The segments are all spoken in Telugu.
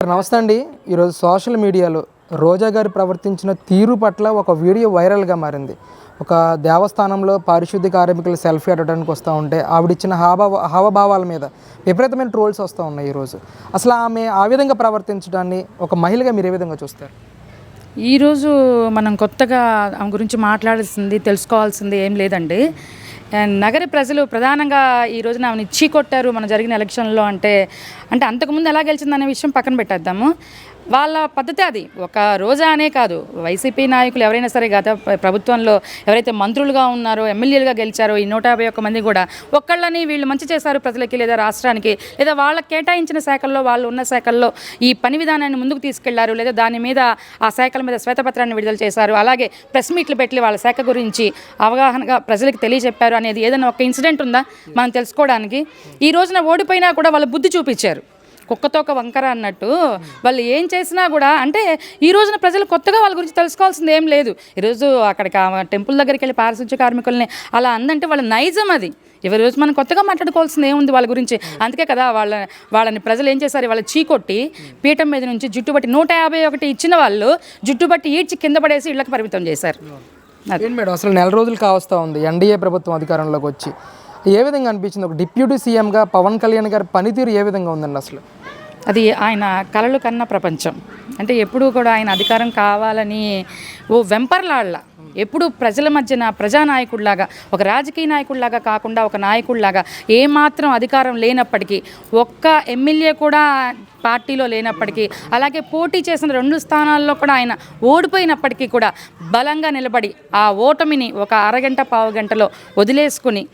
నమస్తే అండి. ఈరోజు సోషల్ మీడియాలో రోజా గారు ప్రవర్తించిన తీరు పట్ల ఒక వీడియో వైరల్గా మారింది. ఒక దేవస్థానంలో పారిశుద్ధ్య కార్మికులు సెల్ఫీ అడగడానికి వస్తూ ఉంటే ఆవిడిచ్చిన హావభావాల మీద విపరీతమైన ట్రోల్స్ వస్తూ ఉన్నాయి ఈరోజు. అసలు ఆమె ఆ విధంగా ప్రవర్తించడాన్ని ఒక మహిళగా మీరు ఏ విధంగా చూస్తారు? ఈరోజు మనం కొత్తగా ఆమె గురించి మాట్లాడాల్సింది తెలుసుకోవాల్సింది ఏం లేదండి. నగర ప్రజలు ప్రధానంగా ఈ రోజున ఆమెను చీకొట్టారు మన జరిగిన ఎలక్షన్లో అంటే అంతకుముందు ఎలా గెలిచిందనే విషయం పక్కన పెట్టేద్దాము. వాళ్ళ పద్ధతి అది. ఒక రోజా అనే కాదు, వైసీపీ నాయకులు ఎవరైనా సరే గత ప్రభుత్వంలో ఎవరైతే మంత్రులుగా ఉన్నారో, ఎమ్మెల్యేలుగా గెలిచారో ఈ 151 మంది కూడా ఒక్కళ్ళని వీళ్ళు మంచి చేశారు ప్రజలకి లేదా రాష్ట్రానికి, లేదా వాళ్ళకి కేటాయించిన శాఖల్లో వాళ్ళు ఉన్న శాఖల్లో ఈ పని విధానాన్ని ముందుకు తీసుకెళ్లారు, లేదా దాని మీద ఆ శాఖల మీద శ్వేతపత్రాన్ని విడుదల చేశారు, అలాగే ప్రెస్ మీట్లు పెట్టి వాళ్ళ శాఖ గురించి అవగాహనగా ప్రజలకు తెలియజెప్పారు అనేది ఏదైనా ఒక ఇన్సిడెంట్ ఉందా మనం తెలుసుకోవడానికి? ఈ రోజున ఓడిపోయినా కూడా వాళ్ళు బుద్ధి చూపించారు. కుక్కతో ఒక వంకర అన్నట్టు వాళ్ళు ఏం చేసినా కూడా ఈ రోజున ప్రజలు కొత్తగా వాళ్ళ గురించి తెలుసుకోవాల్సింది ఏం లేదు. ఈరోజు అక్కడికి టెంపుల్ దగ్గరికి వెళ్ళి పారిశుద్ధ్య కార్మికుల్ని అలా అందంటే వాళ్ళ నైజం అది. ఎవరి రోజు మనం కొత్తగా మాట్లాడుకోవాల్సింది ఏముంది వాళ్ళ గురించి? అందుకే కదా వాళ్ళని ప్రజలు ఏం చేశారు, వాళ్ళ చీకొట్టి పీఠం మీద నుంచి జుట్టుబట్టి 151 ఇచ్చిన వాళ్ళు జుట్టుబట్టి ఈడ్చి కింద పడేసి ఇళ్లకు పరిమితం చేశారు. అదే మేడం, అసలు నెల రోజులు కావస్తూ ఉంది ఎన్డీఏ ప్రభుత్వం అధికారంలోకి వచ్చి. ఏ విధంగా అనిపించింది? ఒక డిప్యూటీ సీఎంగా పవన్ కళ్యాణ్ గారి పనితీరు ఏ విధంగా ఉందండి? అసలు అది ఆయన కలలు కన్న ప్రపంచం. ఎప్పుడూ కూడా ఆయన అధికారం కావాలని వెంపర్లాడలా, ఎప్పుడు ప్రజల మధ్యన ప్రజానాయకుడిలాగా, ఒక రాజకీయ నాయకుడిలాగా కాకుండా ఒక నాయకుడిలాగా, ఏమాత్రం అధికారం లేనప్పటికీ, ఒక్క ఎమ్మెల్యే కూడా పార్టీలో లేనప్పటికీ, అలాగే పోటీ చేసిన 2 స్థానాల్లో కూడా ఆయన ఓడిపోయినప్పటికీ కూడా బలంగా నిలబడి ఆ ఓటమిని ఒక అరగంట పావు గంటలో వదిలేసుకుని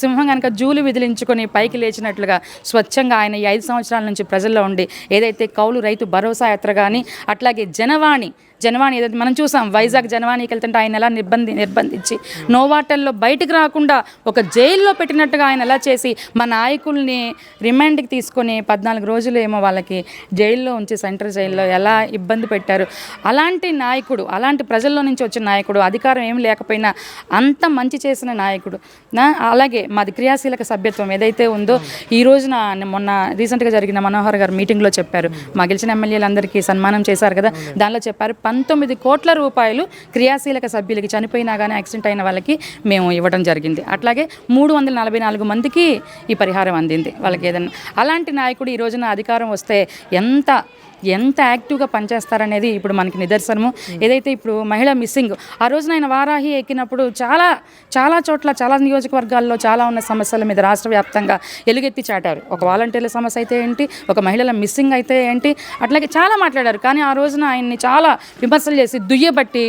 సింహం కనుక జూలు విదిలించుకొని పైకి లేచినట్లుగా స్వచ్ఛంగా ఆయన ఈ 5 సంవత్సరాల నుంచి ప్రజల్లో ఉండి ఏదైతే కౌలు రైతు భరోసా యాత్ర కానీ, అట్లాగే జనవాణి ఏదైతే మనం చూసాం, వైజాగ్ జనవాణికి వెళ్తుంటే ఆయన ఎలా నిర్బంధించి నోవాటల్లో బయటకు రాకుండా ఒక జైల్లో పెట్టినట్టుగా ఆయన ఎలా చేసి మా నాయకుల్ని రిమాండ్కి తీసుకొని 14 రోజులు ఏమో వాళ్ళకి జైల్లో ఉంచి సెంట్రల్ జైల్లో ఎలా ఇబ్బంది పెట్టారు. అలాంటి నాయకుడు, అలాంటి ప్రజల్లో నుంచి వచ్చిన నాయకుడు, అధికారం ఏం లేకపోయినా అంత మంచి చేసిన నాయకుడు. అలాగే మాది క్రియాశీలక సభ్యత్వం ఏదైతే ఉందో, ఈ రోజున మొన్న రీసెంట్గా జరిగిన మనోహర్ గారు మీటింగ్లో చెప్పారు, మా గెలిచిన ఎమ్మెల్యేలందరికీ సన్మానం చేశారు కదా, దానిలో చెప్పారు 19 కోట్ల రూపాయలు క్రియాశీలక సభ్యులకి చనిపోయినా కానీ యాక్సిడెంట్ అయిన వాళ్ళకి మేము ఇవ్వడం జరిగింది. అట్లాగే 344 మందికి ఈ పరిహారం అందింది వాళ్ళకి ఏదన్నా. అలాంటి నాయకుడు ఈ రోజున అధికారం వస్తే ఎంత యాక్టివ్గా పనిచేస్తారనేది ఇప్పుడు మనకి నిదర్శనము. ఏదైతే ఇప్పుడు మహిళ మిస్సింగ్, ఆ రోజున ఆయన వారాహి ఎక్కినప్పుడు చాలా చోట్ల చాలా నియోజకవర్గాల్లో చాలా ఉన్న సమస్యల మీద రాష్ట్ర వ్యాప్తంగా ఎలుగెత్తి చాటారు. ఒక వాలంటీర్ల సమస్య అయితే ఏంటి, ఒక మహిళల మిస్సింగ్ అయితే ఏంటి, అట్లాగే చాలా మాట్లాడారు. కానీ ఆ రోజున ఆయన్ని చాలా విమర్శలు చేసి దుయ్యబట్టి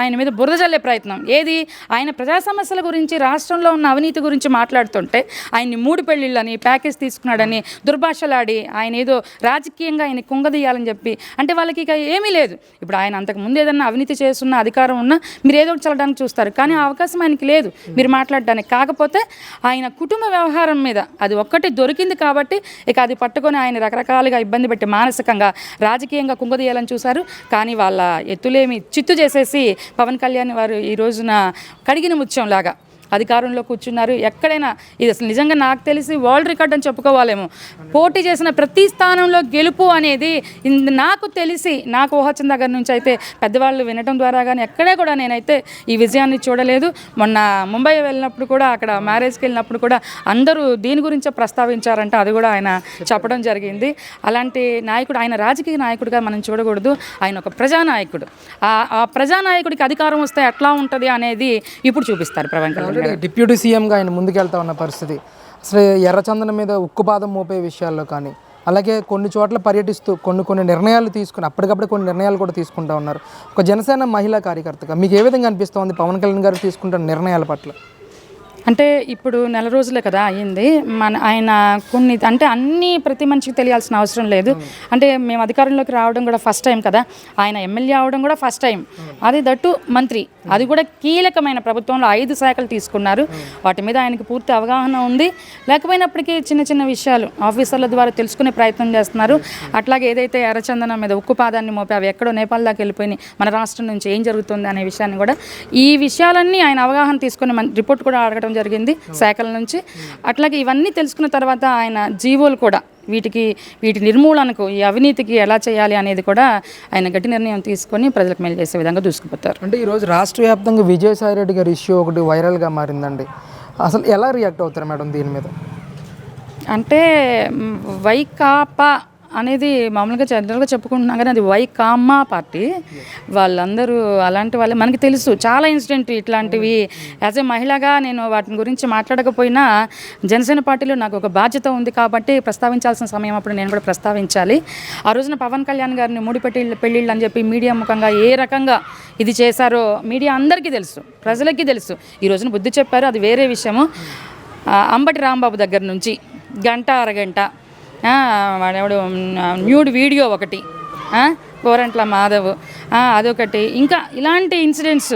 ఆయన మీద బురద జల్లే ప్రయత్నం. ఏది, ఆయన ప్రజా సమస్యల గురించి, రాష్ట్రంలో ఉన్న అవినీతి గురించి మాట్లాడుతుంటే ఆయన్ని 3 పెళ్లిళ్ళని ప్యాకేజ్ తీసుకున్నాడని దుర్భాషలాడి ఆయన ఏదో రాజకీయంగా ఆయన కుంగదీయాలని చెప్పి, వాళ్ళకి ఇక ఏమీ లేదు. ఇప్పుడు ఆయన అంతకుముందు ఏదన్నా అవినీతి చేస్తున్న అధికారం ఉన్నా మీరు ఏదో ఒకటి చల్లడానికి చూస్తారు, కానీ ఆ అవకాశం ఆయనకి లేదు మీరు మాట్లాడడానికి. కాకపోతే ఆయన కుటుంబ వ్యవహారం మీద అది ఒక్కటి దొరికింది కాబట్టి ఇక అది పట్టుకొని ఆయన రకరకాలుగా ఇబ్బంది పెట్టి మానసికంగా రాజకీయంగా కుంగదీయాలని చూశారు. కానీ వాళ్ళ ఎత్తులేమి చిత్తు చేసేసి పవన్ కళ్యాణ్ వారు ఈ రోజున కడిగిన ముత్యంలాగా అధికారంలో కూర్చున్నారు. ఎక్కడైనా ఇది అసలు నిజంగా నాకు తెలిసి వరల్డ్ రికార్డ్ అని చెప్పుకోవాలేమో. పోటీ చేసిన ప్రతి స్థానంలో గెలుపు అనేది నాకు తెలిసి, నాకు ఊహొచ్చిన దగ్గర నుంచి అయితే పెద్దవాళ్ళు వినటం ద్వారా కానీ ఎక్కడే కూడా నేనైతే ఈ విజయాన్ని చూడలేదు. మొన్న ముంబై వెళ్ళినప్పుడు కూడా, అక్కడ మ్యారేజ్కి వెళ్ళినప్పుడు కూడా అందరూ దీని గురించే ప్రస్తావించారంటే అది కూడా ఆయన చెప్పడం జరిగింది. అలాంటి నాయకుడు, ఆయన రాజకీయ నాయకుడిగా మనం చూడకూడదు, ఆయన ఒక ప్రజానాయకుడు. ఆ ప్రజానాయకుడికి అధికారం వస్తే ఎట్లా ఉంటుంది అనేది ఇప్పుడు చూపిస్తారు పవన్ కళ్యాణ్. డిప్యూటీ సీఎంగా ఆయన ముందుకెళ్తా ఉన్న పరిస్థితి, అసలు ఎర్రచందనం మీద ఉక్కుపాదం మోపే విషయాల్లో కానీ, అలాగే కొన్ని చోట్ల పర్యటిస్తూ కొన్ని నిర్ణయాలు తీసుకుని అప్పటికప్పుడు కొన్ని నిర్ణయాలు కూడా తీసుకుంటూ ఉన్నారు. ఒక జనసేన మహిళా కార్యకర్తగా మీకు ఏ విధంగా అనిపిస్తుంది పవన్ కళ్యాణ్ గారు తీసుకుంటున్న నిర్ణయాల పట్ల? ఇప్పుడు నెల రోజులే కదా అయ్యింది. ఆయన కొన్ని అన్నీ ప్రతి మనిషికి తెలియాల్సిన అవసరం లేదు. మేము అధికారంలోకి రావడం కూడా ఫస్ట్ టైం కదా, ఆయన ఎమ్మెల్యే అవడం కూడా ఫస్ట్ టైం, అది దట్టు మంత్రి, అది కూడా కీలకమైన ప్రభుత్వంలో 5 శాఖలు తీసుకున్నారు. వాటి మీద ఆయనకి పూర్తి అవగాహన ఉంది. లేకపోయినప్పటికీ చిన్న విషయాలు ఆఫీసర్ల ద్వారా తెలుసుకునే ప్రయత్నం చేస్తున్నారు. అట్లాగే ఏదైతే ఎర్రచందనం మీద ఉక్కుపాదాన్ని మోపి అవి ఎక్కడో నేపాల్ దాకా వెళ్ళిపోయి మన రాష్ట్రం నుంచి ఏం జరుగుతుంది అనే విషయాన్ని కూడా, ఈ విషయాలన్నీ ఆయన అవగాహన తీసుకుని రిపోర్ట్ కూడా అడగడం జరిగింది శాఖల నుంచి. అట్లాగే ఇవన్నీ తెలుసుకున్న తర్వాత ఆయన జీవోలు కూడా వీటి నిర్మూలనకు, ఈ అవినీతికి ఎలా చేయాలి అనేది కూడా ఆయన గట్టి నిర్ణయం తీసుకొని ప్రజలకు మేలు చేసే విధంగా దూసుకుపోతారు. అంటే ఈరోజు రాష్ట్ర వ్యాప్తంగా విజయసాయి రెడ్డి గారి ఇష్యూ ఒకటి వైరల్గా మారిందండి. అసలు ఎలా రియాక్ట్ అవుతారు మేడం దీని మీద? అంటే వైకాపా అనేది మామూలుగా జనరల్గా చెప్పుకుంటున్నాం కానీ అది వైకామా పార్టీ. వాళ్ళందరూ అలాంటి వాళ్ళే. మనకి తెలుసు చాలా ఇన్సిడెంట్ ఇట్లాంటివి. యాజ్ ఏ మహిళగా నేను వాటిని గురించి మాట్లాడకపోయినా జనసేన పార్టీలో నాకు ఒక బాధ్యత ఉంది కాబట్టి ప్రస్తావించాల్సిన సమయం అప్పుడు నేను కూడా ప్రస్తావించాలి. ఆ రోజున పవన్ కళ్యాణ్ గారిని మూడి పెళ్ళిళ్ళు అని చెప్పి మీడియా ముఖంగా ఏ రకంగా ఇది చేశారో మీడియా అందరికీ తెలుసు, ప్రజలకి తెలుసు. ఈ రోజున బుద్ధి చెప్పారు, అది వేరే విషయము. అంబటి రాంబాబు దగ్గర నుంచి గంట అరగంట వాడెవడు న్యూడ్ వీడియో ఒకటి, కోరంట్ల మాధవ్ అదొకటి, ఇంకా ఇలాంటి ఇన్సిడెంట్స్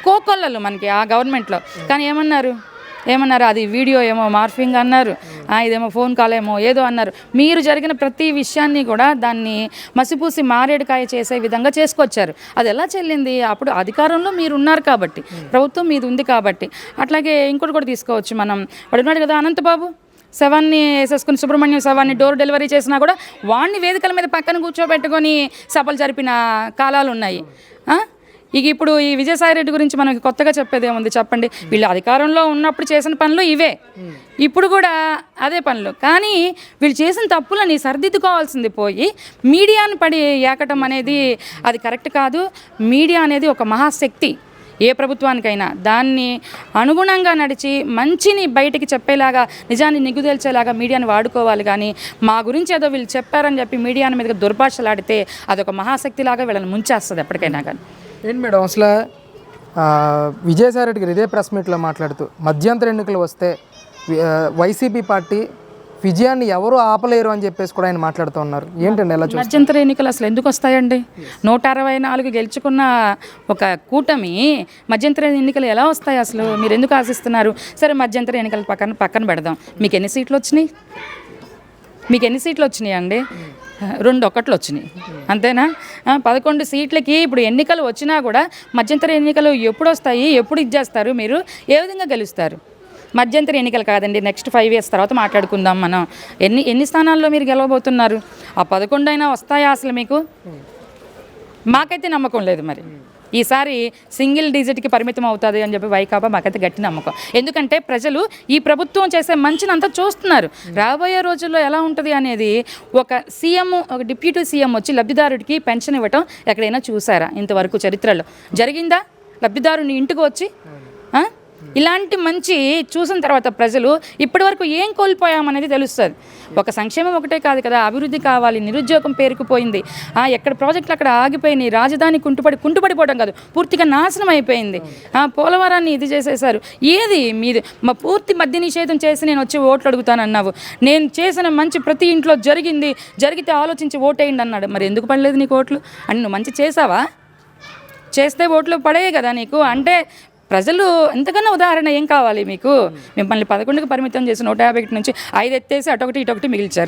కోకొల్లలు మనకి ఆ గవర్నమెంట్లో. కానీ ఏమన్నారు అది వీడియో ఏమో మార్ఫింగ్ అన్నారు, ఇదేమో ఫోన్ కాల్ ఏమో ఏదో అన్నారు. మీరు జరిగిన ప్రతి విషయాన్ని కూడా దాన్ని మసిపూసి మారేడుకాయ చేసే విధంగా చేసుకొచ్చారు. అది ఎలా చెల్లింది? అప్పుడు అధికారంలో మీరు ఉన్నారు కాబట్టి, ప్రభుత్వం మీది ఉంది కాబట్టి. అట్లాగే ఇంకోటి కూడా తీసుకోవచ్చు మనం. వాడు ఉన్నాడు కదా అనంతబాబు, శవాన్ని వేసేసుకుని సుబ్రహ్మణ్యం శవాన్ని డోర్ డెలివరీ చేసినా కూడా వాడిని వేదికల మీద పక్కన కూర్చోబెట్టుకొని సభలు జరిపిన కాలాలు ఉన్నాయి. ఇక ఇప్పుడు ఈ విజయసాయి రెడ్డి గురించి మనకి కొత్తగా చెప్పేది ఏముంది చెప్పండి? వీళ్ళు అధికారంలో ఉన్నప్పుడు చేసిన పనులు ఇవే, ఇప్పుడు కూడా అదే పనులు. కానీ వీళ్ళు చేసిన తప్పులని సరిదిద్దుకోవాల్సింది పోయి మీడియాను పడి ఏకటం అనేది అది కరెక్ట్ కాదు. మీడియా అనేది ఒక మహాశక్తి ఏ ప్రభుత్వానికైనా. దాన్ని అనుగుణంగా నడిచి మంచిని బయటికి చెప్పేలాగా, నిజాన్ని నిగ్గుదేల్చేలాగా మీడియాని వాడుకోవాలి. కానీ మా గురించి ఏదో వీళ్ళు చెప్పారని చెప్పి మీడియాని మీదకి దుర్భాషలాడితే అదొక మహాశక్తిలాగా వీళ్ళని ముంచేస్తుంది ఎప్పటికైనా. కానీ ఏంటి మేడం అసలు విజయసాయి రెడ్డి గారు ఇదే ప్రెస్ మీట్లో మాట్లాడుతూ మధ్యంతర ఎన్నికలు వస్తే వైసీపీ పార్టీ విజయాన్ని ఎవరు ఆపలేరు అని చెప్పేసి కూడా ఆయన మాట్లాడుతూ ఉన్నారు. ఏంటండి ఎలా చూస్తారు? మధ్యంతర ఎన్నికలు అసలు ఎందుకు వస్తాయండి? 164 గెలుచుకున్న ఒక కూటమి మధ్యంతర ఎన్నికలు ఎలా వస్తాయి అసలు? మీరు ఎందుకు ఆశిస్తున్నారు? సరే మధ్యంతర ఎన్నికలు పక్కన పెడదాం. మీకు ఎన్ని సీట్లు వచ్చినాయి అండి? 2 వచ్చినాయి అంతేనా? 11 సీట్లకి ఇప్పుడు ఎన్నికలు వచ్చినా కూడా మధ్యంతర ఎన్నికలు ఎప్పుడు వస్తాయి, ఎప్పుడు ఇచ్చేస్తారు, మీరు ఏ విధంగా గెలుస్తారు? మధ్యంతర ఎన్నికలు కాదండి, నెక్స్ట్ 5 years తర్వాత మాట్లాడుకుందాం మనం. ఎన్ని స్థానాల్లో మీరు గెలవబోతున్నారు? ఆ 11 అయినా వస్తాయా అసలు మీకు? మాకైతే నమ్మకం లేదు. మరి ఈసారి సింగిల్ డిజిట్కి పరిమితం అవుతుంది అని చెప్పి వైకాపా మాకైతే గట్టి నమ్మకం. ఎందుకంటే ప్రజలు ఈ ప్రభుత్వం చేసే మంచిని అంతా చూస్తున్నారు. రాబోయే రోజుల్లో ఎలా ఉంటుంది అనేది ఒక డిప్యూటీ సీఎం వచ్చి లబ్ధిదారుడికి పెన్షన్ ఇవ్వటం ఎక్కడైనా చూసారా ఇంతవరకు చరిత్రలో? జరిగిందా? లబ్ధిదారుని ఇంటికి వచ్చి ఇలాంటి మంచి చూసిన తర్వాత ప్రజలు ఇప్పటివరకు ఏం కోల్పోయామనేది తెలుస్తుంది. ఒక సంక్షేమం ఒకటే కాదు కదా, అభివృద్ధి కావాలి. నిరుద్యోగం పేరుకుపోయింది, ఎక్కడ ప్రాజెక్టులు అక్కడ ఆగిపోయినాయి, రాజధాని కుంటుపడిపోవడం కాదు పూర్తిగా నాశనం అయిపోయింది. పోలవరాన్ని ఇది చేసేశారు. ఏది మీది? పూర్తి మద్య నిషేధం చేసి నేను వచ్చి ఓట్లు అడుగుతానన్నావు. నేను చేసిన మంచి ప్రతి ఇంట్లో జరిగితే ఆలోచించి ఓటేయండి అన్నాడు. మరి ఎందుకు పడలేదు నీకు ఓట్లు? అని నువ్వు మంచి చేసావా? చేస్తే ఓట్లు పడేయే కదా నీకు. అంటే ప్రజలు ఎంతకన్నా ఉదాహరణ ఏం కావాలి మీకు? మిమ్మల్ని 11కి పరిమితం చేసి 150 నుంచి 5 ఎత్తేసి అటొకటి ఇటొకటి మిగిల్చారు.